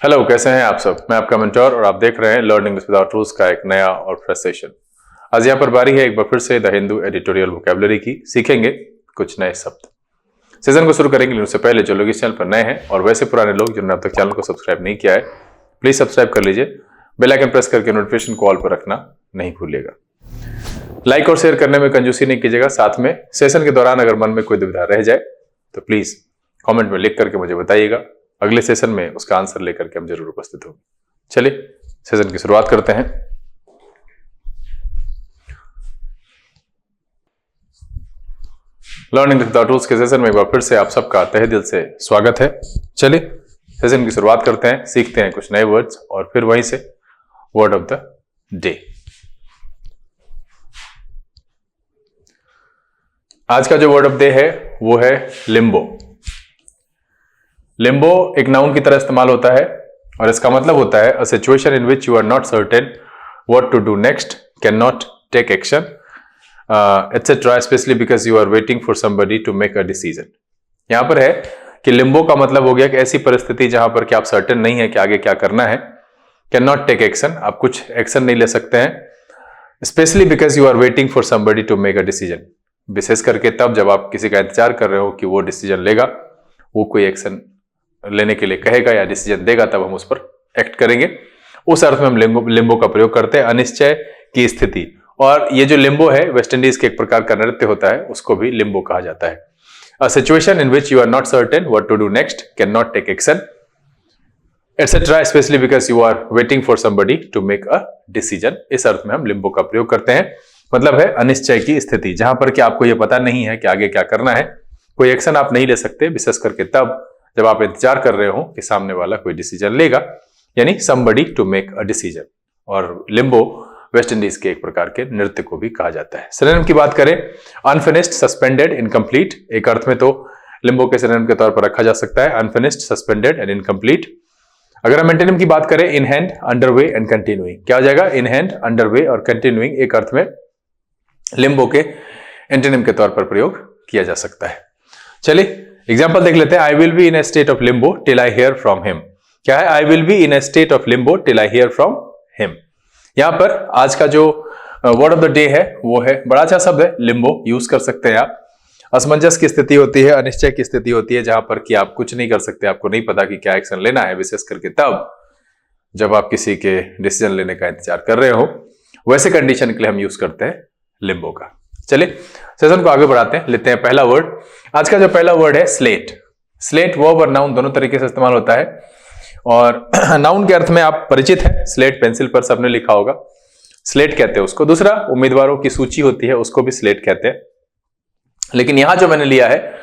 Hello, कैसे हैं आप सब। मैं आपका मेंटोर और आप देख रहे हैं लर्निंग विदाउट रूल्स का एक नया और फ्रेश सेशन। आज यहाँ पर बारी है एक बार फिर से द हिंदू एडिटोरियल वोकैबुलरी की। सीखेंगे कुछ नए शब्द। सेशन को शुरू करेंगे लेकिन उससे पहले जो लोग इस चैनल पर नए हैं और वैसे पुराने लोग जिन्होंने अब तक चैनल को सब्सक्राइब नहीं किया है, प्लीज सब्सक्राइब कर लीजिए। बेल आइकन प्रेस करके नोटिफिकेशन को ऑल पर रखना नहीं भूलिएगा। लाइक और शेयर करने में कंजूसी नहीं कीजिएगा। साथ में सेशन के दौरान अगर मन में कोई दुविधा रह जाए तो प्लीज कमेंट में लिख करके मुझे बताइएगा। अगले सेशन में उसका आंसर लेकर के हम जरूर उपस्थित होंगे। चलिए सेशन की शुरुआत करते हैं। लर्निंग विदाउट रूल्स के सेशन में एक बार फिर से आप सबका तहे दिल से स्वागत है। चलिए सेशन की शुरुआत करते हैं, सीखते हैं कुछ नए वर्ड्स और फिर वहीं से वर्ड ऑफ द डे। आज का जो वर्ड ऑफ डे है वो है लिम्बो। लिम्बो एक नाउन की तरह इस्तेमाल होता है और इसका मतलब होता है a situation in which you are not certain what to do next, can not take action etcetera, specially because you are waiting for somebody to make a decision. यहां पर है कि लिम्बो का मतलब हो गया कि ऐसी परिस्थिति जहां पर कि आप सर्टेन नहीं है कि आगे क्या करना है। कैन नॉट टेक एक्शन, आप कुछ एक्शन नहीं ले सकते हैं। Specially because you are waiting for somebody to make a decision, विशेष करके तब जब आप किसी का इंतजार कर रहे हो कि वो डिसीजन लेगा, वो कोई एक्शन लेने के लिए कहेगा या डिसीजन देगा, तब हम उस पर एक्ट करेंगे। उस अर्थ में हम लिम्बो का प्रयोग करते हैं, अनिश्चय की स्थिति। और ये जो लिम्बो है वेस्ट इंडीज के एक प्रकार का नृत्य होता है, उसको भी लिम्बो कहा जाता है। A situation in which you are not certain what to do next, can not take action etcetera, specially because you are waiting for somebody to make a decision. इस अर्थ में हम लिम्बो का प्रयोग करते हैं। मतलब है अनिश्चय की स्थिति, जहां पर कि आपको यह पता नहीं है कि आगे क्या करना है, कोई एक्शन आप नहीं ले सकते, विशेष करके तब जब आप इंतजार कर रहे हो कि सामने वाला कोई डिसीजन लेगा, यानी somebody to make a decision. और लिम्बो वेस्ट इंडीज के एक प्रकार के नृत्य को भी कहा जाता है। सिनोनिम की बात करें, अनफिनिश्ड, सस्पेंडेड, इनकम्प्लीट। एक अर्थ में तो लिम्बो के सिनोनिम के तौर पर रखा जा सकता है अनफिनिश्ड, सस्पेंडेड एंड इनकम्प्लीट। अगर हम एंटोनिम की बात करें, in hand, underway and continuing. क्या हो जाएगा? इन हैंड, अंडरवे और कंटिन्यूइंग एक अर्थ में लिम्बो के एंटोनिम के तौर पर प्रयोग किया जा सकता है। चलिए एग्जाम्पल देख लेते हैं। I will be in A state of Limbo till I hear from him. क्या है? I will be in A state of Limbo till I hear from him. यहां पर आज का जो वर्ड ऑफ द डे है वो है, बड़ा अच्छा शब्द है लिम्बो, यूज कर सकते हैं आप। असमंजस की स्थिति होती है, अनिश्चय की स्थिति होती है, जहां पर कि आप कुछ नहीं कर सकते, आपको नहीं पता कि क्या एक्शन लेना है, विशेष करके तब जब आप किसी के डिसीजन लेने का इंतजार कर रहे हो। वैसे कंडीशन के लिए हम यूज करते हैं लिम्बो का। चलिए सेशन को आगे बढ़ाते हैं, लेते हैं पहला वर्ड। आज का जो पहला वर्ड है स्लेट। स्लेट वर्ब और नाउन दोनों तरीके से इस्तेमाल होता है और नाउन के अर्थ में आप परिचित हैं। स्लेट पेंसिल पर सबने लिखा होगा, स्लेट कहते हैं उसको। दूसरा उम्मीदवारों की सूची होती है, उसको भी स्लेट कहते हैं। लेकिन यहां जो मैंने लिया है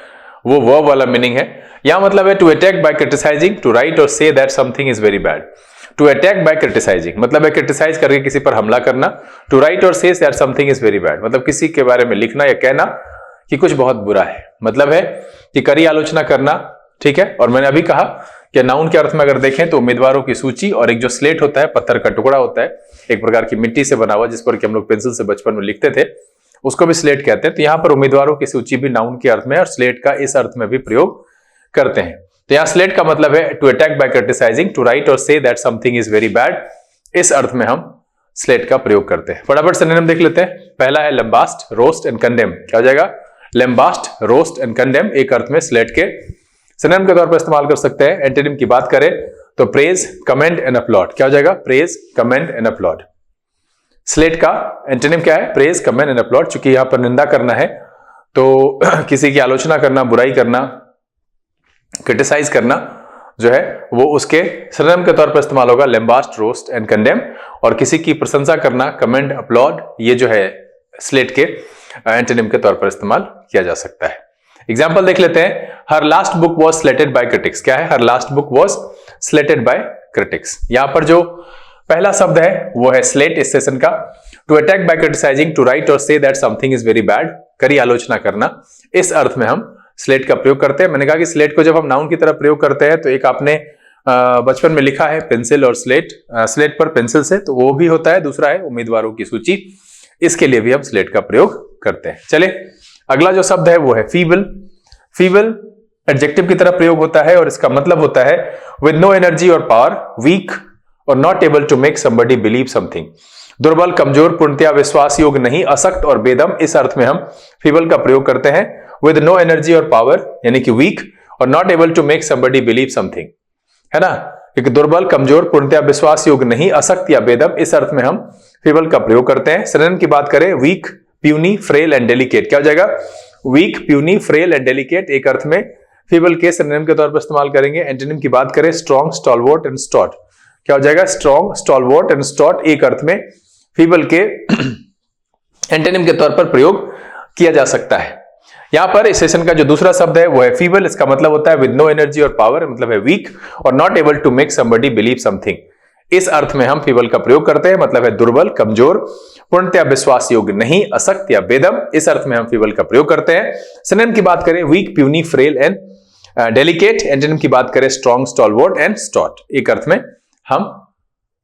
वो वर्ब वाला मीनिंग है। यहां मतलब है to attack by criticising, to write और say that something is very bad. To attack by criticising मतलब है क्रिटिसाइज करके किसी पर हमला करना। टू राइट और say that something is very bad मतलब किसी के बारे में लिखना या कहना कि कुछ बहुत बुरा है। मतलब है कि कड़ी आलोचना करना, ठीक है। और मैंने अभी कहा कि नाउन के अर्थ में अगर देखें तो उम्मीदवारों की सूची, और एक जो स्लेट होता है, पत्थर का टुकड़ा होता है, एक प्रकार की मिट्टी से बना हुआ, जिस पर कि हम लोग पेंसिल से बचपन में लिखते थे, उसको भी स्लेट कहते हैं। तो यहां पर उम्मीदवारों की सूची भी नाउन के अर्थ में और स्लेट का इस अर्थ में भी प्रयोग करते हैं। तो यहां स्लेट का मतलब है to attack by criticising, to write और say that something is very bad. इस अर्थ में हम स्लेट का प्रयोग करते हैं। फटाफट सिनोनिम देख लेते हैं। पहला है लंबास्ट, रोस्ट एंड कंडेम। क्या हो जाएगा? लंबास्ट, रोस्ट एंड कंडेम एक अर्थ में स्लेट के सिनोनिम के तौर पर इस्तेमाल कर सकते हैं। एंटोनिम की बात करें तो प्रेज, कमेंड एंड अपलॉड। क्या हो जाएगा? Praise, commend and applaud. Slate का एंटोनिम क्या है? Praise, commend and applaud. चूंकि यहां पर निंदा करना है तो किसी की आलोचना करना, बुराई करना, क्रिटिसाइज करना जो है वो उसके सिनोनिम के तौर पर इस्तेमाल होगा लैम्बास्ट, रोस्ट एंड कंडेम। और किसी की प्रशंसा करना, कमेंड, अपलॉड, ये जो है स्लेट के एंटोनिम के तौर पर इस्तेमाल किया जा सकता है। एग्जाम्पल देख लेते हैं। Her last book was slated by critics. क्या है? Her last book was slated by critics. यहां पर जो पहला शब्द है वो है स्लेट इस सेशन का। To attack by criticising, to write और say that something is very bad, कड़ी आलोचना करना, इस अर्थ में हम स्लेट का प्रयोग करते हैं। मैंने कहा कि स्लेट को जब हम नाउन की तरह प्रयोग करते हैं तो एक आपने बचपन में लिखा है पेंसिल और स्लेट, स्लेट पर पेंसिल से, तो वो भी होता है। दूसरा है उम्मीदवारों की सूची, इसके लिए भी हम स्लेट का प्रयोग करते हैं। चले अगला जो शब्द है वो है फीबल। फीबल एडजेक्टिव की तरह प्रयोग होता है और इसका मतलब होता है विद नो एनर्जी और पावर, वीक और not able to make somebody believe something. दुर्बल, कमजोर, पूर्णतया विश्वास योग्य नहीं, असक्त और बेदम, इस अर्थ में हम फीबल का प्रयोग करते हैं। विद नो एनर्जी और पावर यानी कि वीक, और not able to make somebody believe something, है ना, क्योंकि दुर्बल, कमजोर, पूर्णतया विश्वास योग्य नहीं, असक्त या बेदम, इस अर्थ में हम फीबल का प्रयोग करते हैं। सिनोनिम की बात करें, weak, puny, frail and delicate, क्या हो जाएगा? Weak, puny, frail and delicate एक अर्थ में फीबल के सिनोनिम के तौर पर इस्तेमाल करेंगे। एंटोनिम की बात करें, स्ट्रॉन्ग, स्टॉलवर्ट एंड स्टॉट, क्या हो जाएगा? स्ट्रॉन्ग, स्टॉलवर्ट एंड स्टॉट एक अर्थ में फीबल के एंटोनिम के तौर पर प्रयोग किया जा सकता है। यहां पर इस सेशन का जो दूसरा शब्द है वो है फीबल। इसका मतलब होता है विद नो एनर्जी और पावर, मतलब है वीक और not able to make somebody believe something. इस अर्थ में हम फीबल का प्रयोग करते हैं, मतलब है दुर्बल, कमजोर, पूर्णतया विश्वास योग्य नहीं, असक्त या बेदम, इस अर्थ में हम फीबल का प्रयोग करते हैं। सिनोनिम की बात करें, weak, puny, frail and delicate. Antonym की बात करें, स्ट्रॉन्ग, स्टॉलवर्ट एंड स्टॉट, एक अर्थ में हम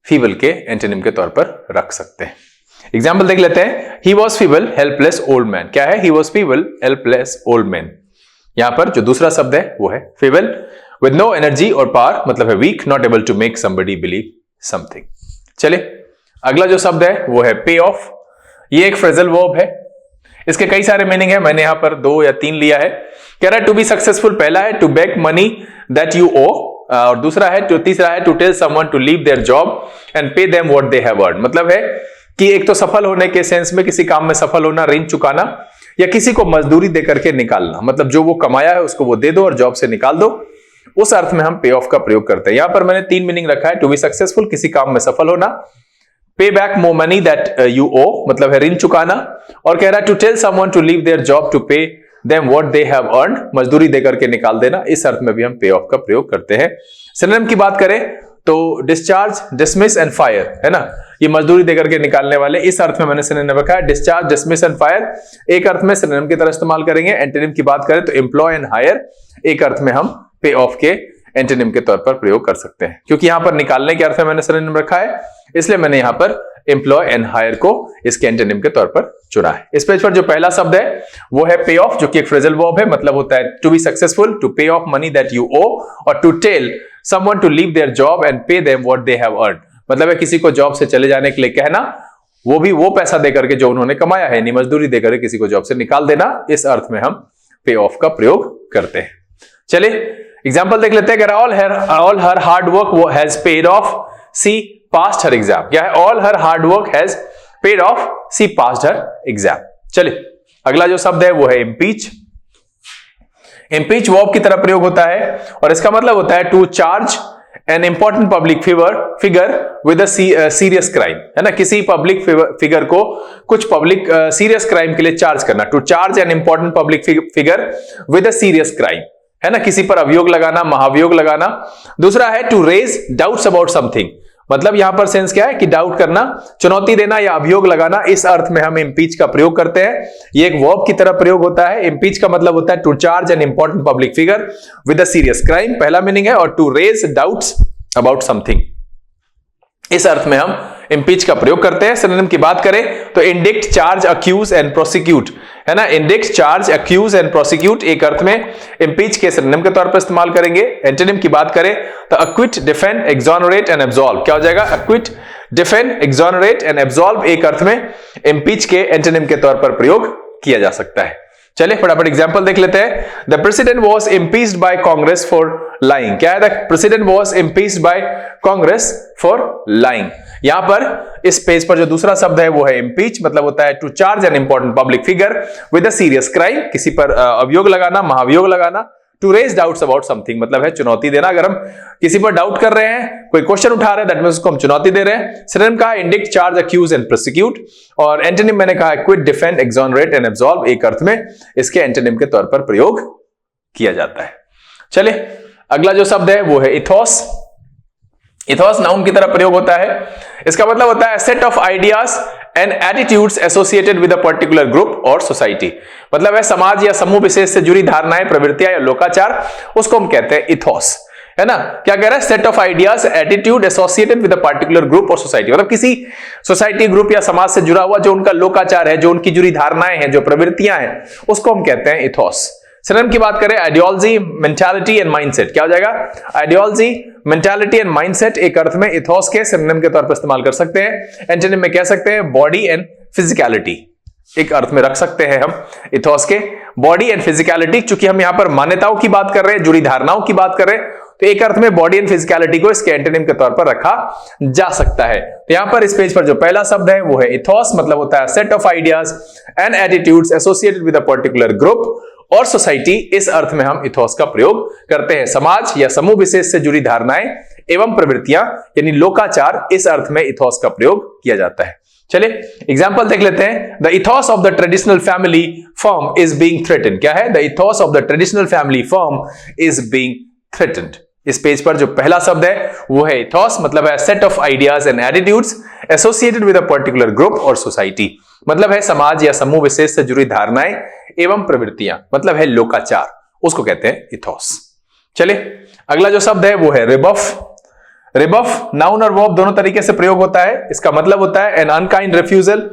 फीबल के एंटोनिम के तौर पर रख सकते हैं। एग्जाम्पल देख लेते हैं। He was feeble, helpless, old man, क्या है? He was feeble, helpless, old man. यहां पर जो दूसरा शब्द है वो है फीबल। विद नो एनर्जी और पावर, मतलब है weak, not able to make somebody believe something. चलिए अगला जो शब्द है वो है पे ऑफ। ये एक फ्रेजल वर्ब है, इसके कई सारे मीनिंग है, मैंने यहां पर 2 या 3 लिया है। कह रहा है टू बी सक्सेसफुल, पहला है to beg money that you owe, और दूसरा है तीसरा है to tell someone to leave their job and pay them what they have earned. मतलब है कि एक तो सफल होने के सेंस में, किसी काम में सफल होना, ऋण चुकाना, या किसी को मजदूरी दे करके निकालना, मतलब जो वो कमाया है उसको वो दे दो और जॉब से निकाल दो, उस अर्थ में हम पे ऑफ का प्रयोग करते हैं। यहां पर मैंने 3 मीनिंग रखा है। टू बी सक्सेसफुल, किसी काम में सफल होना, pay back more money that you owe, मतलब है ऋण चुकाना, और कह रहा है to tell someone to leave their job to pay them what they have earned, मजदूरी देकर के निकाल देना, इस अर्थ में भी हम पे ऑफ का प्रयोग करते हैं। सिनोनिम की बात करें तो डिस्चार्ज, डिसमिस एंड फायर, है ना, ये मजदूरी देकर के निकालने वाले, इस अर्थ में मैंने सिनोनिम रखा है। डिस्चार्ज, डिसमिस एंड फायर एक अर्थ में सिनोनिम की तरह इस्तेमाल करेंगे। एंटोनिम की बात करें तो एम्प्लॉय एंड हायर एक अर्थ में हम पे ऑफ के एंटोनिम के तौर पर प्रयोग कर सकते हैं। क्योंकि यहां पर निकालने के अर्थ में मैंने सिनोनिम रखा है, इसलिए मैंने यहां पर एम्प्लॉय एंड हायर को इसके एंटोनिम के तौर पर चुना है। इस पेज पर जो पहला शब्द है वो है पे ऑफ, जो कि एक फ्रेजल वर्ब है, मतलब होता है to be successful, to pay off money that you owe, और to tell someone to leave their job and pay them what they have earned, मतलब है किसी को जॉब से चले जाने के लिए कहना, वो भी वो पैसा देकर के जो उन्होंने कमाया है, यानी मजदूरी देकर किसी को जॉब से निकाल देना, इस अर्थ में हम पे ऑफ का प्रयोग करते हैं। चलिए एग्जांपल देख लेते हैं। All her hard work has paid off, she passed her exam, क्या है? All her hard work has paid off, she passed her exam. चलिए अगला जो शब्द है वो है इम्पीच। इम्पीच वर्ब की तरह प्रयोग होता है और इसका मतलब होता है to charge an important public figure with a serious crime, है ना, किसी पब्लिक फिगर को कुछ पब्लिक सीरियस क्राइम के लिए चार्ज करना। To charge an important public figure with a serious crime, है ना, किसी पर अभियोग लगाना, महाभियोग लगाना। दूसरा है to raise doubts about something, मतलब यहां पर सेंस क्या है कि डाउट करना, चुनौती देना या अभियोग लगाना, इस अर्थ में हम इम्पीच का प्रयोग करते हैं। ये एक वर्ब की तरह प्रयोग होता है। इम्पीच का मतलब होता है to charge an important public figure with a serious crime, पहला मीनिंग है, और to raise doubts about something, इस अर्थ में हम इम्पीच का प्रयोग करते हैं। सिनोनिम की बात करें तो indict, charge, accuse and prosecute, है ना, indict, charge, accuse and prosecute एक अर्थ में इम्पीच के सिनोनिम के तौर पर इस्तेमाल करेंगे। एंटोनिम की बात करें तो अक्विट, डिफेंड, एक्सोनरेट एंड एब्सॉल्व, क्या हो जाएगा? अक्विट, डिफेंड, एक्सोनरेट एंड एब्सॉल्व एक अर्थ में इम्पीच के एंटोनिम के तौर पर प्रयोग किया जा सकता है। चलिए फटाफट एग्जांपल देख लेते हैं। The president was impeached by Congress for lying, क्या है? The president was impeached by Congress for lying. यहां पर इस पेज पर जो दूसरा शब्द है वो है इम्पीच, मतलब होता है to charge an important public figure with a serious crime, किसी पर अभियोग लगाना, महाभियोग लगाना। To raise doubts about something, मतलब है चुनौती देना, अगर हम किसी पर डाउट कर रहे हैं, कोई क्वेश्चन उठा रहे हैं, दैट मींस उसको हम चुनौती दे रहे हैं। सिनोनिम कहा indict, charge, accuse and prosecute, और एंटोनिम मैंने कहा quit, defend, exonerate and absolve एक अर्थ में इसके एंटोनिम के तौर पर प्रयोग किया जाता है। चलिए अगला जो शब्द है वो है इथोस। इथोस नाउन की तरह प्रयोग होता है। इसका मतलब होता है set of ideas and attitudes associated with a particular group और सोसाइटी, मतलब है समाज या समूह विशेष से जुड़ी धारणाएं, प्रवृत्तियां या लोकाचार, उसको हम कहते हैं इथोस, है ना। क्या कह रहा है? Set of ideas, attitude associated with a particular group और सोसाइटी, मतलब किसी सोसाइटी, ग्रुप या समाज से जुड़ा हुआ जो उनका लोकाचार है, जो उनकी जुड़ी धारणाएं हैं, जो प्रवृत्तियां हैं, उसको हम कहते हैं इथोस। सिनोनिम की बात करें, आइडियोलॉजी, मेंटालिटी एंड माइंडसेट, क्या हो जाएगा? आइडियोलॉजी, मेंटालिटी एंड माइंडसेट एक अर्थ में इथोस के सिनोनिम के तौर पर इस्तेमाल कर सकते हैं। एंटोनिम में कह सकते हैं बॉडी एंड फिजिकलिटी, एक अर्थ में रख सकते हैं हम इथोस के बॉडी एंड फिजिकलिटी। चूंकि हम यहां पर मान्यताओं की बात कर रहे हैं, जुड़ी धारणाओं की बात कर रहे हैं, तो एक अर्थ में बॉडी एंड फिजिकलिटी को इसके एंटोनिम के तौर पर रखा जा सकता है। तो यहां पर इस पेज पर जो पहला शब्द है वो है इथोस, मतलब होता है set of ideas and attitudes associated with a particular group और सोसाइटी। इस अर्थ में हम इथोस का प्रयोग करते हैं, समाज या समूह विशेष से जुड़ी धारणाएं एवं प्रवृत्तियां, यानी लोकाचार, इस अर्थ में इथोस का प्रयोग किया जाता है। चलिए एग्जाम्पल देख लेते हैं। The ethos of the traditional family firm is being threatened, क्या है? The ethos of the traditional family firm is being threatened. इस पेज पर जो पहला शब्द है वो है इथोस, मतलब है set of ideas and attitudes associated with a particular group और सोसाइटी, मतलब है समाज या समूह विशेष से जुड़ी धारणाएं एवं प्रवृत्तियां, मतलब है लोकाचार, उसको कहते हैं इथोस। चलिए अगला जो शब्द है वो है रिबफ। रिबफ नाउन और वर्ब दोनों तरीके से प्रयोग होता है। इसका मतलब होता है an unkind refusal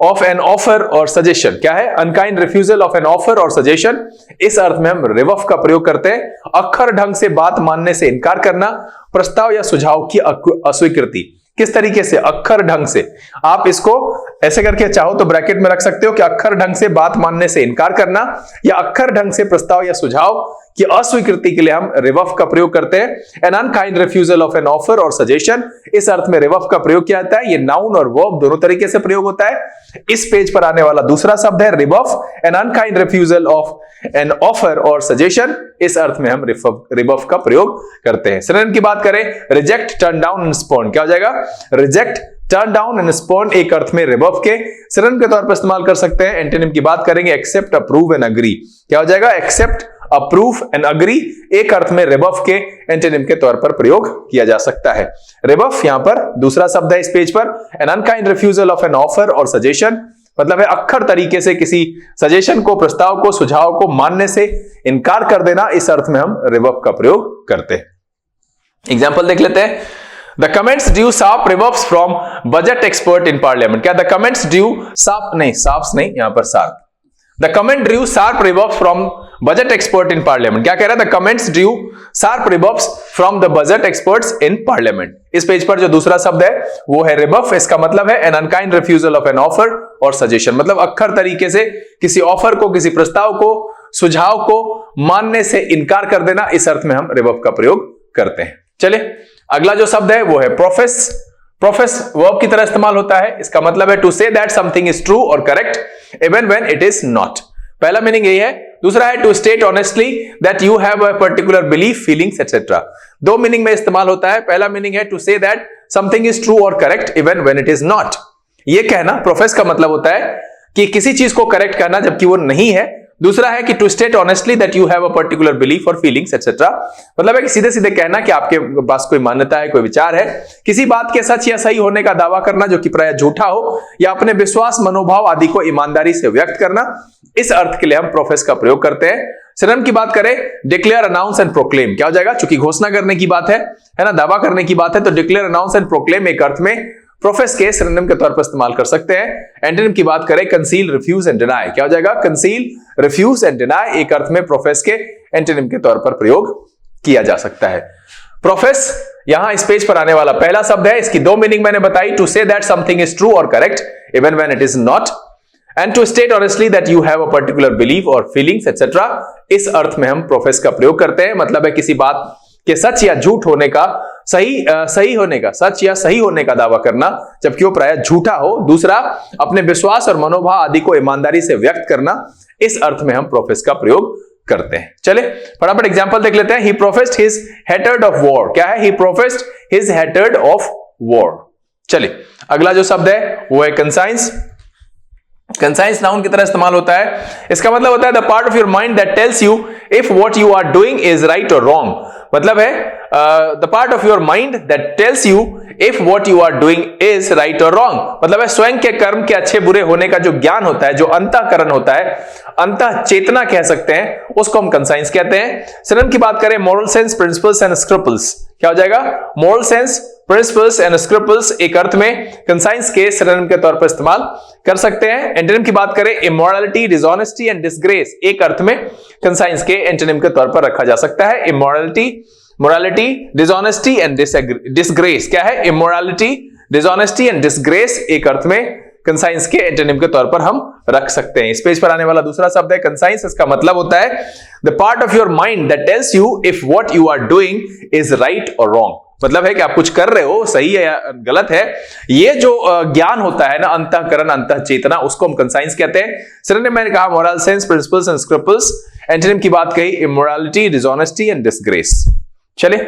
of an offer और सजेशन, क्या है? Unkind refusal of an offer और सजेशन। इस अर्थ में हम रिबफ का प्रयोग करते हैं। अक्खर ढंग से बात मानने से इनकार करना, प्रस्ताव या सुझाव की अस्वीकृति। किस तरीके से? अक्खर ढंग से। आप इसको ऐसे करके चाहो तो ब्रैकेट में रख सकते हो कि अक्खर ढंग से बात मानने से इनकार करना या अक्खर ढंग से प्रस्ताव या सुझाव की अस्वीकृति के लिए हम रिबफ का प्रयोग करते हैं। An unkind refusal of an offer और सजेशन, इस अर्थ में रिबफ का प्रयोग किया जाता है। ये नाउन और वर्ब दोनों तरीके से प्रयोग होता है। इस पेज पर आने वाला दूसरा शब्द है rebuff, an unkind refusal of an offer और सजेशन, इस अर्थ में हम रिबफ का प्रयोग करते हैं। सिनोनिम की बात करें, रिजेक्ट, टर्न डाउन एंड स्पोर्न, क्या हो जाएगा? रिजेक्ट, टर्न डाउन एंड स्पोर्न एक अर्थ में रिबफ के सिनोनिम के तौर पर इस्तेमाल कर सकते हैं। एंटोनिम की बात करेंगे, एक्सेप्ट, अप्रूव एंड अग्री, क्या हो जाएगा? एक्सेप्ट, अप्रूव एंड अग्री एक अर्थ में रिबफ के एंटोनिम के तौर पर प्रयोग किया जा सकता है। रिबफ यहां पर दूसरा शब्द है इस पेज पर, an unkind refusal of an offer और सजेशन, मतलब है अक्खर तरीके से किसी सजेशन को, प्रस्ताव को, सुझाव को मानने से इनकार कर देना। इस अर्थ में हम रिबफ का प्रयोग करते हैं। एग्जाम्पल देख लेते हैं। The comments drew sharp rebuffs from budget expert in parliament, क्या? The comments drew sharp नहीं, sharps नहीं, यहां पर sharp। The comment drew sharp rebuffs from budget expert in parliament, क्या कह रहा है? The comments drew sharp rebuffs from the budget experts in parliament। इस पेज पर जो दूसरा शब्द है वो है रिबफ। इसका मतलब है an unkind refusal of an offer और सजेशन, मतलब अक्खर तरीके से किसी ऑफर को, किसी प्रस्ताव को, सुझाव को मानने से इनकार कर देना। इस अर्थ में हम रिबफ का प्रयोग करते हैं। चलिए अगला जो शब्द है वो है प्रोफेस। प्रोफेस वर्ब की तरह इस्तेमाल होता है। इसका मतलब है to say that something is true और correct even when it is not. पहला मीनिंग यही है। दूसरा है to state honestly that you have a particular belief, feelings etcetera. दो मीनिंग में इस्तेमाल होता है। पहला मीनिंग है to say that something is true और correct even when it is not. ये कहना, प्रोफेस का मतलब होता है कि किसी चीज को करेक्ट करना जबकि वो नहीं है। दूसरा है कि to state honestly that you have a particular belief और फीलिंग्स एटसेट्रा, मतलब है कि सीधे सीधे कहना कि आपके पास कोई मान्यता है, कोई विचार है। किसी बात के सच या सही होने का दावा करना जो कि प्रायः झूठा हो, या अपने विश्वास, मनोभाव आदि को ईमानदारी से व्यक्त करना। इस अर्थ के लिए हम प्रोफेस का प्रयोग करते हैं। सिनोनिम की बात करें, डिक्लेयर, अनाउंस एंड प्रोक्लेम, क्या हो जाएगा? चूंकि घोषणा करने की बात है ना, दावा करने की बात है, तो डिक्लेयर, अनाउंस एंड प्रोक्लेम एक अर्थ में प्रोफेस के सिनोनिम के तौर पर इस्तेमाल कर सकते हैं। एंटोनिम की बात करें, कंसील, रिफ्यूज एंड डिनाई, क्या हो जाएगा? कंसील, रिफ्यूज एंड डिनाई एक अर्थ में प्रोफेस के एंटोनिम के तौर पर प्रयोग किया जा सकता है। प्रोफेस यहां इस पेज पर आने वाला पहला शब्द है। इसकी दो मीनिंग मैंने बताई, to say that something is true और correct even when it is not, and to state honestly that you have a particular belief और फीलिंग्स एटसेट्रा। इस अर्थ में हम प्रोफेस का प्रयोग करते हैं, मतलब है किसी बात के सच या झूठ होने का, सही होने का, सच या सही होने का दावा करना जबकि वो प्रायः झूठा हो। दूसरा, अपने विश्वास और मनोभाव आदि को ईमानदारी से व्यक्त करना। इस अर्थ में हम प्रोफेस का प्रयोग करते हैं। चले फटाफट एग्जांपल देख लेते हैं। He professed his hatred of war, क्या है? He professed his hatred of war. चलिए अगला जो शब्द है वो है कंसाइंस। कंसाइंस नाउन की तरह इस्तेमाल होता है। इसका मतलब होता है the part of your mind that tells you if what you are doing is right or wrong, मतलब है the part of your mind that tells you if what you are doing is right or wrong. मतलब है स्वयं के कर्म के अच्छे बुरे होने का जो ज्ञान होता है, जो अंतःकरण होता है, अंतः चेतना कह सकते हैं, उसको हम कंसाइंस कहते हैं। सिनोनिम की बात करें, मोरल सेंस, प्रिंसिपल्स एंड स्क्रैपल्स, क्या हो जाएगा? मोरल सेंस, प्रिंसिपल्स एंड स्क्रैपल्स एक अर्थ में कंसाइंस के सिनोनिम के तौर पर इस्तेमाल कर सकते हैं। एंटोनिम की बात करें, इमोरलिटी, डिसऑनेस्टी एंड डिसग्रेस एक अर्थ में कंसाइंस के एंटोनिम के तौर पर रखा जा सकता है। Immorality, morality, dishonesty and disgrace क्या है? इमोरलिटी, डिसऑनेस्टी एंड डिसग्रेस एक अर्थ में कंसाइंस के एंटोनिम के तौर पर हम रख सकते हैं। इस पेज पर आने वाला दूसरा शब्द है कंसाइंस। इसका मतलब होता है the part of your mind that tells you if what you are doing is right or wrong. मतलब है कि आप कुछ कर रहे हो, सही है या गलत है, ये जो ज्ञान होता है ना, अंतःकरण, अंतः चेतना, उसको हम कंसाइंस कहते हैं। सिनोनिम मैंने कहा moral sense, principles and scruples. Antonym की बात कही, इमोरलिटी, डिसऑनेस्टी एंड डिसग्रेस। चलिए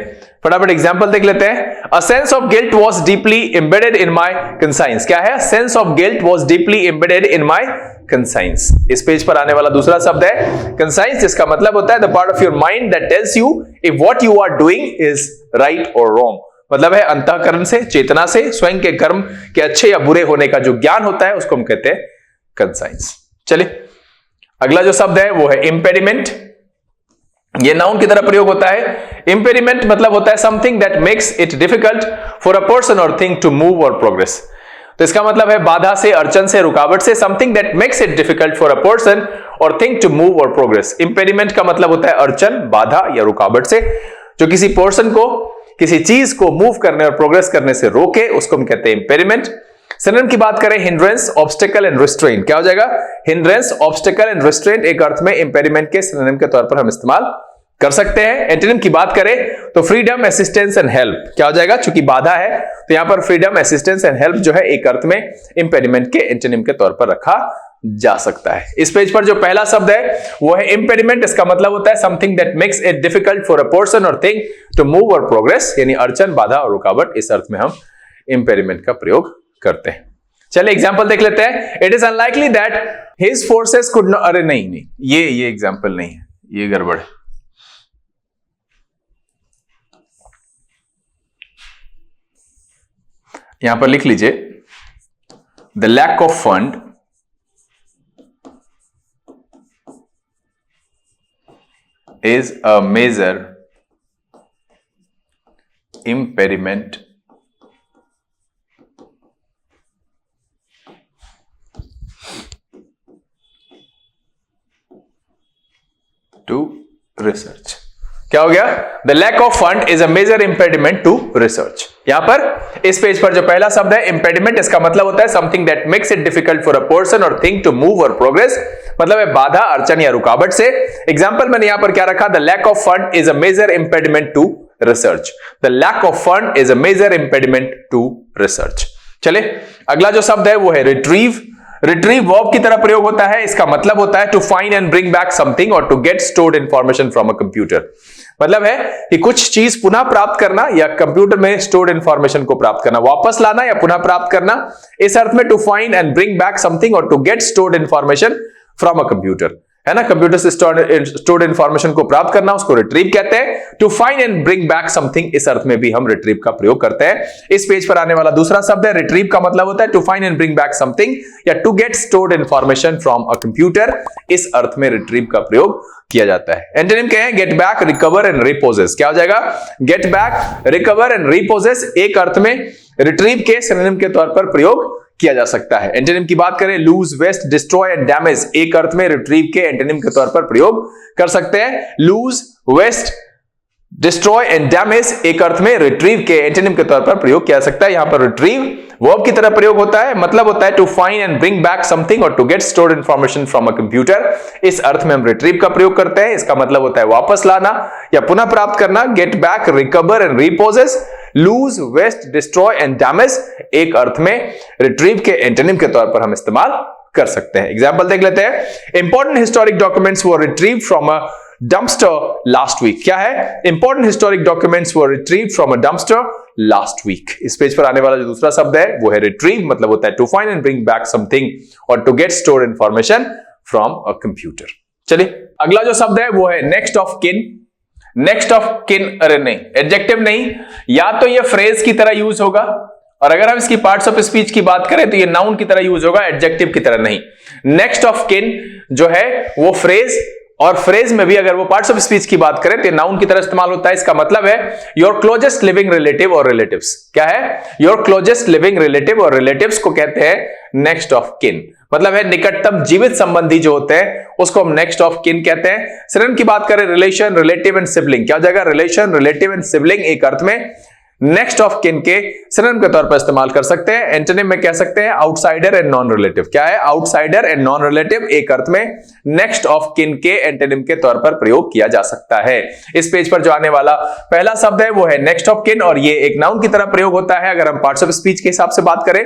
फटाफट एग्जांपल देख लेते हैं। A sense of guilt was deeply embedded in my conscience. क्या है? Sense of guilt was deeply embedded in my conscience. इस पेज पर आने वाला दूसरा शब्द है कंसाइंस, जिसका मतलब होता है the part of your mind that tells you if what you are doing is right or wrong. मतलब है अंतःकरण से, चेतना से, स्वयं के कर्म के अच्छे या बुरे होने का जो ज्ञान होता है, उसको हम कहते हैं कंसाइंस। चलिए अगला जो शब्द है वो है इंपेडिमेंट। ये नाउन की तरह प्रयोग होता है। इंपेडिमेंट मतलब होता है something that makes it difficult for a person और थिंग टू मूव और प्रोग्रेस। तो इसका मतलब है बाधा से, अड़चन से, रुकावट से, something that makes it difficult for a person और थिंग टू मूव और प्रोग्रेस। इंपेडिमेंट का मतलब होता है अड़चन, बाधा या रुकावट से, जो किसी पर्सन को, किसी चीज को मूव करने और प्रोग्रेस करने से रोके, उसको हम कहते हैं इंपेडिमेंट। सिनोनिम की बात करें, हिंड्रेंस, ऑब्स्टेकल एंड रिस्ट्रेंट। क्या हो जाएगा? हिंड्रेंस, ऑब्स्टेकल एंड रिस्ट्रेंट एक अर्थ में इंपेडिमेंट के सिनोनिम के तौर पर हम इस्तेमाल कर सकते हैं। एंटोनिम की बात करें तो फ्रीडम, असिस्टेंस एंड हेल्प। क्या हो जाएगा? चूंकि बाधा है तो यहां पर फ्रीडम, असिस्टेंस एंड हेल्प जो है एक अर्थ में इंपेडिमेंट के एंटोनिम के तौर पर रखा जा सकता है। इस पेज पर जो पहला शब्द है वो है इंपेडिमेंट। इसका मतलब होता है something that makes it difficult for a person और थिंग टू मूव और प्रोग्रेस, यानी अड़चन, बाधा और रुकावट। इस अर्थ में हम इंपेडिमेंट का प्रयोग करते हैं। चलिए एग्जांपल देख लेते हैं। It is unlikely that his forces could not, अरे नहीं, ये एग्जांपल नहीं है, ये गड़बड़ है। यहां पर लिख लीजिए the lack of fund is a major impediment to research। क्या हो गया? The lack of fund is a major impediment to research। यहां पर इस पेज पर जो पहला शब्द है impediment, इसका मतलब होता है something that makes it difficult for a person or thing to move or progress। मतलब है बाधा, अड़चन या रुकावट से। एग्जाम्पल मैंने यहां पर क्या रखा? The lack of fund is a major impediment to research। The lack of fund is a major impediment to research। चले अगला जो शब्द है वो है retrieve। रिट्रीव वर्ब की तरह प्रयोग होता है। इसका मतलब होता है to find and bring back something और to get stored information from a computer. मतलब है कि कुछ चीज पुनः प्राप्त करना या कंप्यूटर में स्टोर्ड इंफॉर्मेशन को प्राप्त करना, वापस लाना या पुनः प्राप्त करना। इस अर्थ में to find and bring back something और to get stored information from a computer, है ना। कंप्यूटर से स्टोर्ड इंफॉर्मेशन को प्राप्त करना, उसको रिट्रीव कहते हैं। To find and bring back something, इस अर्थ में भी हम रिट्रीव का प्रयोग करते हैं। इस पेज पर आने वाला दूसरा शब्द है रिट्रीव का मतलब होता है to find and bring back something या to get stored information from a computer. इस अर्थ में रिट्रीव का प्रयोग किया जाता है। एंटोनिम क्या है? Gate back, recover and repossess. क्या हो जाएगा? Gate back, recover and repossess एक अर्थ में रिट्रीव के सिनोनिम के तौर पर प्रयोग किया जा सकता है। एंटोनिम की बात करें, lose, waste, destroy and damage एक अर्थ में रिट्रीव के एंटोनिम के तौर पर प्रयोग कर सकते हैं। Lose, waste, destroy and damage एक अर्थ में रिट्रीव के एंटोनिम के तौर पर प्रयोग किया जा सकता है। यहां पर रिट्रीव वर्ब की तरह प्रयोग होता है, मतलब होता है to find and bring back something और to get stored information from a computer. इस अर्थ में हम रिट्रीव का प्रयोग करते हैं। इसका मतलब होता है वापस लाना या पुनः प्राप्त करना। Get back, recover and repossess, lose, waste, destroy and damage एक अर्थ में रिट्रीव के एंटोनिम के तौर पर हम इस्तेमाल कर सकते हैं। एग्जाम्पल देख लेते हैं। Important historic documents were retrieve from a dumpster last week। क्या है? important historic documents were retrieved from a dumpster last week। इस पेज पर आने वाला जो दूसरा शब्द है वो है retrieve, मतलब होता है to find and bring back something और to get stored information from a computer। चलिए अगला जो शब्द है वो है next of kin। Next of किन, अरे नहीं, एडजेक्टिव नहीं, या तो ये फ्रेज की तरह यूज होगा, और अगर हम इसकी पार्ट्स ऑफ स्पीच की बात करें तो ये नाउन की तरह यूज होगा, एडजेक्टिव की तरह नहीं। नेक्स्ट ऑफ किन जो है वो फ्रेज, और फ्रेज में भी अगर वो पार्ट्स ऑफ स्पीच की बात करें तो नाउन की तरह इस्तेमाल होता है। इसका मतलब है योर क्लोजेस्ट लिविंग रिलेटिव और रिलेटिव्स। क्या है? योर क्लोजेस्ट लिविंग रिलेटिव और रिलेटिव्स को कहते हैं नेक्स्ट ऑफ किन, मतलब है निकटतम जीवित संबंधी जो होते हैं उसको हम नेक्स्ट ऑफ किन कहते हैं। सिनोनिम की बात करें रिलेशन, रिलेटिव एंड सिबलिंग, क्या हो जाएगा? रिलेशन, रिलेटिव एंड सिबलिंग एक अर्थ में नेक्स्ट ऑफ किन के सिनोनिम के तौर पर इस्तेमाल कर सकते हैं। एंटोनिम में कह सकते हैं आउटसाइडर एंड नॉन रिलेटिव। क्या है? आउटसाइडर एंड नॉन रिलेटिव एक अर्थ में नेक्स्ट ऑफ किन के एंटोनिम के तौर पर प्रयोग किया जा सकता है। इस पेज पर जो आने वाला पहला शब्द है वो है नेक्स्ट ऑफ किन, और ये एक नाउन की तरह प्रयोग होता है। अगर हम पार्ट्स ऑफ स्पीच के हिसाब से बात करें,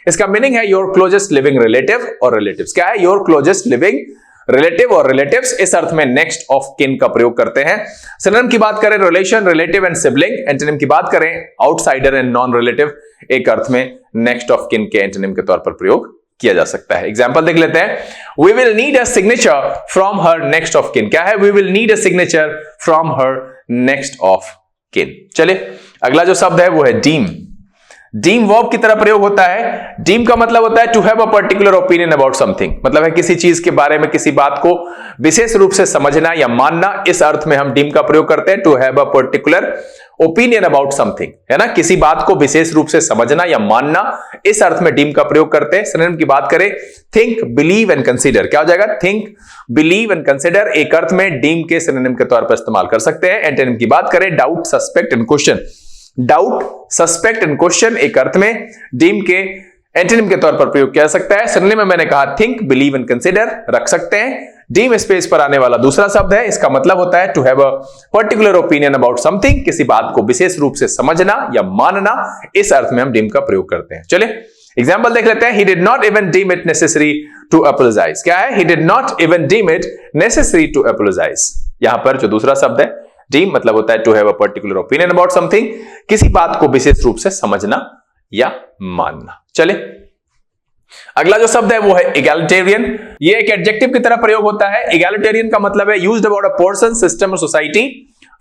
इसका मीनिंग है योर क्लोजेस्ट लिविंग रिलेटिव और रिलेटिव्स। क्या है? योर क्लोजेस्ट लिविंग रिलेटिव और रिलेटिव्स, इस अर्थ में नेक्स्ट ऑफ किन का प्रयोग करते हैं। सिनोनिम की बात करें relation, relative and sibling, antonym की बात करें आउटसाइडर एंड नॉन रिलेटिव, एक अर्थ में नेक्स्ट ऑफ किन के एंटोनिम के तौर पर प्रयोग किया जा सकता है। एग्जांपल देख लेते हैं। We will need a signature from her next of kin. क्या है? We will need a signature from her next of kin. चलिए अगला जो शब्द है वो है डीम। डीम वर्ब की तरह प्रयोग होता है। डीम का मतलब होता है to have a particular opinion about something, मतलब है किसी चीज के बारे में, किसी बात को विशेष रूप से समझना या मानना। इस अर्थ में हम डीम का प्रयोग करते हैं, to have a particular opinion about something, है ना, किसी बात को विशेष रूप से समझना या मानना, इस अर्थ में डीम का प्रयोग करते हैं। सिनोनिम की बात करें थिंक, बिलीव एंड कंसीडर। क्या हो जाएगा? थिंक, बिलीव एंड कंसीडर एक अर्थ में डीम के सिनोनिम के तौर पर इस्तेमाल कर सकते हैं। एंटोनिम की बात करें doubt, suspect and question. Doubt, suspect and question एक अर्थ में डीम के एंटोनिम के तौर पर प्रयोग किया जा सकता है। सिनोनिम में मैंने कहा थिंक, बिलीव एंड कंसीडर रख सकते हैं। डीम स्पेस पर आने वाला दूसरा शब्द है, इसका मतलब होता है to have a particular opinion about something, किसी बात को विशेष रूप से समझना या मानना, इस अर्थ में हम डीम का प्रयोग करते हैं। चलिए एग्जांपल देख लेते हैं। He did not even deem it necessary to apologize. क्या है? He did not even deem it necessary to apologize. यहां पर जो दूसरा शब्द है डीम, मतलब होता है to have a particular opinion about something, किसी बात को विशेष रूप से समझना या मानना। चलिए अगला जो शब्द है वो है इगैलिटेरियन। ये एक एडजेक्टिव की तरह प्रयोग होता है। इगैलिटेरियन का मतलब है used about a person, system और society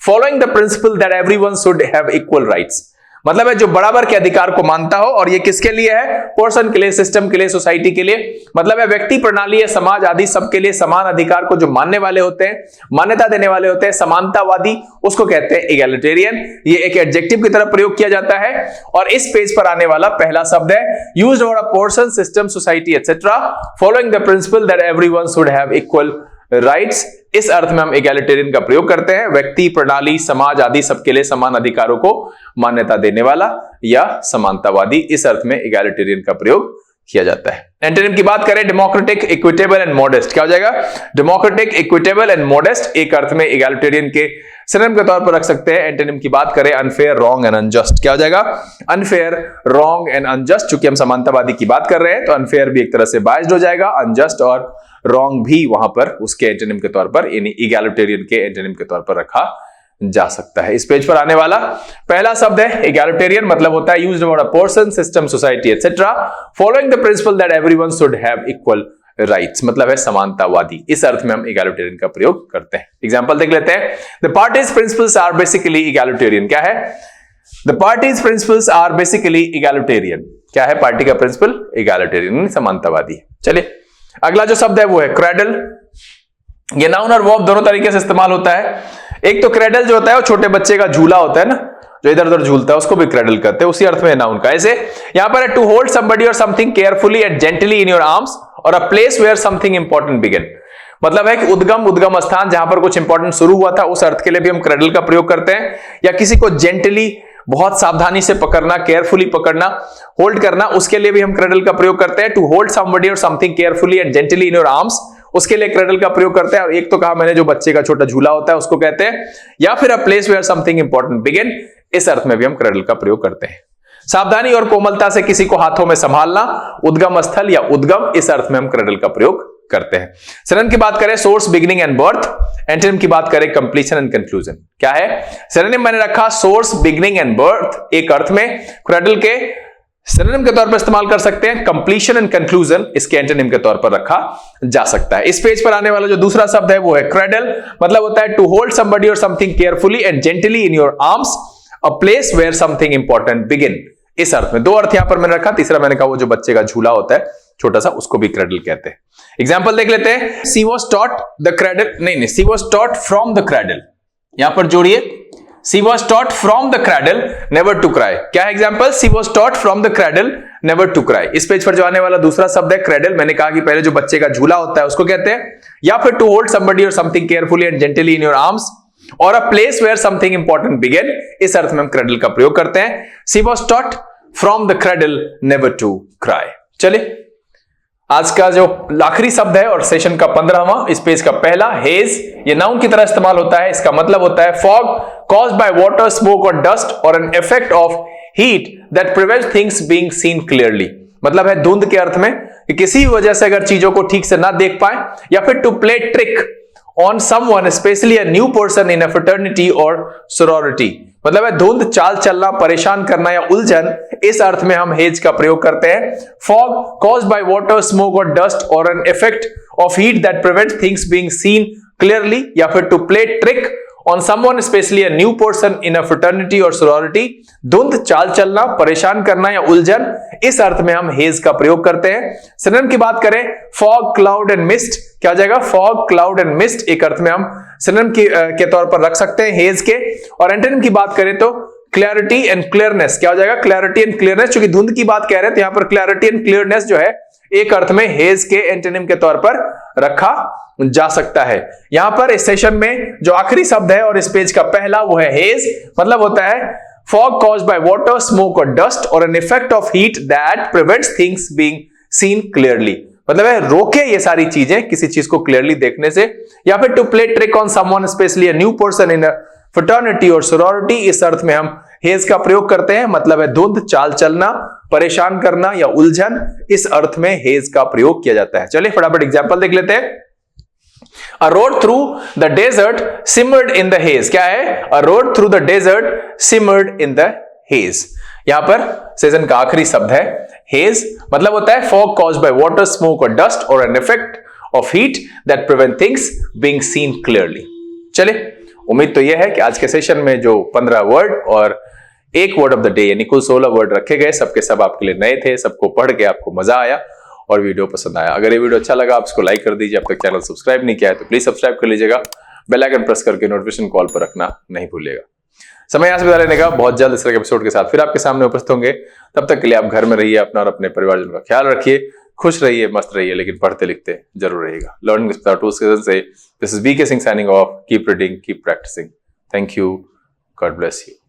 following the principle that everyone should have equal rights, मतलब है जो बराबर के अधिकार को मानता हो। और ये किसके लिए है? पर्सन के लिए, सिस्टम के लिए, सोसाइटी के लिए, मतलब है व्यक्ति, प्रणाली या समाज आदि सबके लिए समान अधिकार को जो मानने वाले होते हैं, मान्यता देने वाले होते हैं, समानतावादी, उसको कहते हैं इगैलिटेरियन। ये एक एडजेक्टिव की तरह प्रयोग किया जाता है। और इस पेज पर आने वाला पहला शब्द है used about a person, system, society etcetera following the principle that everyone should have equal rights. इस अर्थ में हम इगैलिटेरियन का प्रयोग करते हैं, व्यक्ति, प्रणाली, समाज आदि सबके लिए समान अधिकारों को मान्यता देने वाला या समानतावादी, इस अर्थ में इगैलिटेरियन का प्रयोग किया जाता है। एंटोनिम की बात करें डेमोक्रेटिक, इक्विटेबल एंड मॉडेस्ट। क्या हो जाएगा? डेमोक्रेटिक, इक्विटेबल एंड मॉडेस्ट एक अर्थ में इगैलिटेरियन के सिनोनिम के तौर पर रख सकते हैं। एंटोनिम की बात करें अनफेयर, रॉन्ग एंड अनजस्ट। क्या हो जाएगा? Unfair, wrong and unjust. चूंकि हम समानतावादी की बात कर रहे हैं तो अनफेयर भी एक तरह से बायस्ड हो जाएगा, अनजस्ट और रॉन्ग भी वहां पर उसके एंटोनिम के तौर पर, यानी इगैलिटेरियन के एंटोनिम के तौर पर रखा जा सकता है। इस पेज पर आने वाला पहला शब्द है इगैलिटेरियन, मतलब होता है used about a person, system, society etcetera following the principle that everyone should have equal rights, मतलब है समानतावादी। इस अर्थ में हम इगैलिटेरियन का प्रयोग करते हैं। एग्जांपल देख लेते हैं। The party's principles are basically egalitarian. क्या है? The party's principles are basically egalitarian. क्या है? पार्टी का प्रिंसिपल इगैलिटेरियन, समानतावादी। चलिए अगला जो शब्द है वो है क्रेडल। ये नाउन और वर्ब दोनों तरीके से इस्तेमाल होता है। एक तो क्रेडल जो होता है वो छोटे बच्चे का झूला होता है ना, जो इधर उधर झूलता है, उसको भी क्रेडल करते हैं, उसी अर्थ में नाउन का। ऐसे यहां पर टू होल्ड समबडी और something carefully and gently in your arms और a place where something important begin, मतलब है कि उद्गम स्थान जहां पर कुछ इंपॉर्टेंट शुरू हुआ था, उस अर्थ के लिए भी हम क्रेडल का प्रयोग करते हैं। या किसी को जेंटली, बहुत सावधानी से पकड़ना, केयरफुली पकड़ना, होल्ड करना, उसके लिए भी हम क्रेडल का प्रयोग करते हैं। टू होल्ड समबडी और something carefully and gently in your arms, उसके लिए क्रेडल का प्रयोग करते हैं। और एक तो कहा मैंने जो बच्चे का छोटा झूला होता है उसको कहते हैं, या फिर a place where something important begin, इस अर्थ में भी हम क्रेडल का प्रयोग करते हैं। सावधानी और कोमलता से किसी को हाथों में संभालना, उद्गम स्थल या उद्गम, इस अर्थ में हम क्रेडल का प्रयोग करते हैं। सिनोनिम की बात करें source, beginning and birth. Antonym की बात करें कंप्लीशन एंड कंक्लूजन। क्या है? सिनोनिम मैंने रखा सोर्स, बिगिनिंग एंड बर्थ एक अर्थ में, क्रेडल के सिनोनिम के तौर पर इस्तेमाल कर सकते हैं कंप्लीशन एंड कंक्लूजन, इसके एंटोनिम के तौर पर रखा जा सकता है। इस पेज पर आने वाला जो दूसरा शब्द है वो है क्रेडल, मतलब होता है टू होल्ड समबडी और something carefully and gently in your arms, a place where something important begin. इस अर्थ में, दो अर्थ यहां पर मैंने रखा, तीसरा मैंने कहा वो जो बच्चे का झूला होता है छोटा सा, उसको भी क्रेडल कहते हैं। एग्जाम्पल देख लेते हैं। She was taught the cradle, नहीं, she was taught from the cradle, यहां पर जोड़िए, she was taught from the cradle never to cry. क्या है example? She was taught from the cradle never to cry. इस पेज पर जो आने वाला दूसरा शब्द है क्रेडल, मैंने कहा कि पहले जो बच्चे का झूला होता है उसको कहते हैं, या फिर टू होल्ड समबडी और something carefully and gently in your arms और a place where something important begin. इस अर्थ में हम क्रेडल का प्रयोग करते हैं। She was taught from the cradle never to cry. चलिए, आज का जो आखिरी शब्द है और सेशन का 15वां, इस पेज का पहला, हेज। ये नाउन की तरह इस्तेमाल होता है। इसका मतलब होता है fog caused by water, smoke or dust or an effect of heat that prevents things being seen clearly। मतलब है धुंध के अर्थ में कि किसी वजह से अगर चीजों को ठीक से ना देख पाए, या फिर to play trick on someone especially a new person in a fraternity or sorority. मतलब है धुंध, चाल चलना, परेशान करना या उलझन, इस अर्थ में हम हेज का प्रयोग करते हैं। Fog caused by water, smoke or dust or an effect of heat that prevents things being seen clearly, या फिर to play trick on someone especially a new person in a fraternity or sorority। धुंध, चाल चलना, परेशान करना या उलझन, इस अर्थ में हम हेज का प्रयोग करते हैं। सिनोनिम की बात करें, फॉग, क्लाउड एंड मिस्ट, क्या हो जाएगा? फॉग, क्लाउड एंड मिस्ट, एक अर्थ में हम सिनोनिम के तौर पर रख सकते हैं हेज के। और एंटोनिम की बात करें तो क्लैरिटी एंड क्लियरनेस, क्या हो जाएगा? Clarity and clearness. क्योंकि धुंध की बात कह रहे हैं तो यहां पर क्लैरिटी एंड क्लियरनेस जो है एक अर्थ में हेज के एंटोनिम के तौर पर रखा जा सकता है। यहां पर इस सेशन में जो आखिरी शब्द है और इस पेज का पहला, वो है हेज। मतलब होता है fog caused by water, smoke or dust or an effect of heat that prevents things being seen clearly। मतलब है रोके ये सारी चीजें किसी चीज को क्लियरली देखने से, या फिर to play trick on someone especially a new person in a fraternity or sorority, इस अर्थ में हम हेज का प्रयोग करते हैं। मतलब है धुंध, चाल चलना, परेशान करना या उलझन, इस अर्थ में हेज का प्रयोग किया जाता है। चलिए फटाफट एग्जांपल देख लेते हैं। A road through the desert simmered in the haze। क्या है? A road through the desert simmered in the haze। यहां पर सेशन का आखिरी शब्द है haze, मतलब होता है fog caused by water, smoke or dust or an effect of heat that prevent things being seen clearly। चलिए, उम्मीद तो यह है कि आज के सेशन में जो 15 वर्ड और एक वर्ड ऑफ द डे यानी कुल 16 वर्ड रखे गए, सबके सब आपके लिए नए थे, सबको पढ़ के आपको मजा आया और वीडियो पसंद आया। अगर ये वीडियो अच्छा लगा, आप इसको लाइक कर दीजिए। अब तक चैनल सब्सक्राइब नहीं किया है तो प्लीज सब्सक्राइब कर लीजिएगा। बेल आइकन प्रेस करके नोटिफिकेशन कॉल पर रखना नहीं भूलिएगा। समय यहां से बता लेने का, बहुत जल्द इस तरह के एपिसोड के साथ फिर आपके सामने उपस्थित होंगे। तब तक के लिए आप घर में रहिए, अपना और अपने परिवारजनों का ख्याल रखिए, खुश रहिए, मस्त रहिए, लेकिन पढ़ते लिखते जरूर रहिएगा। लर्निंग विद टूल्स से this is BK Singh signing off. Keep reading, keep practising. Thank you, God bless you.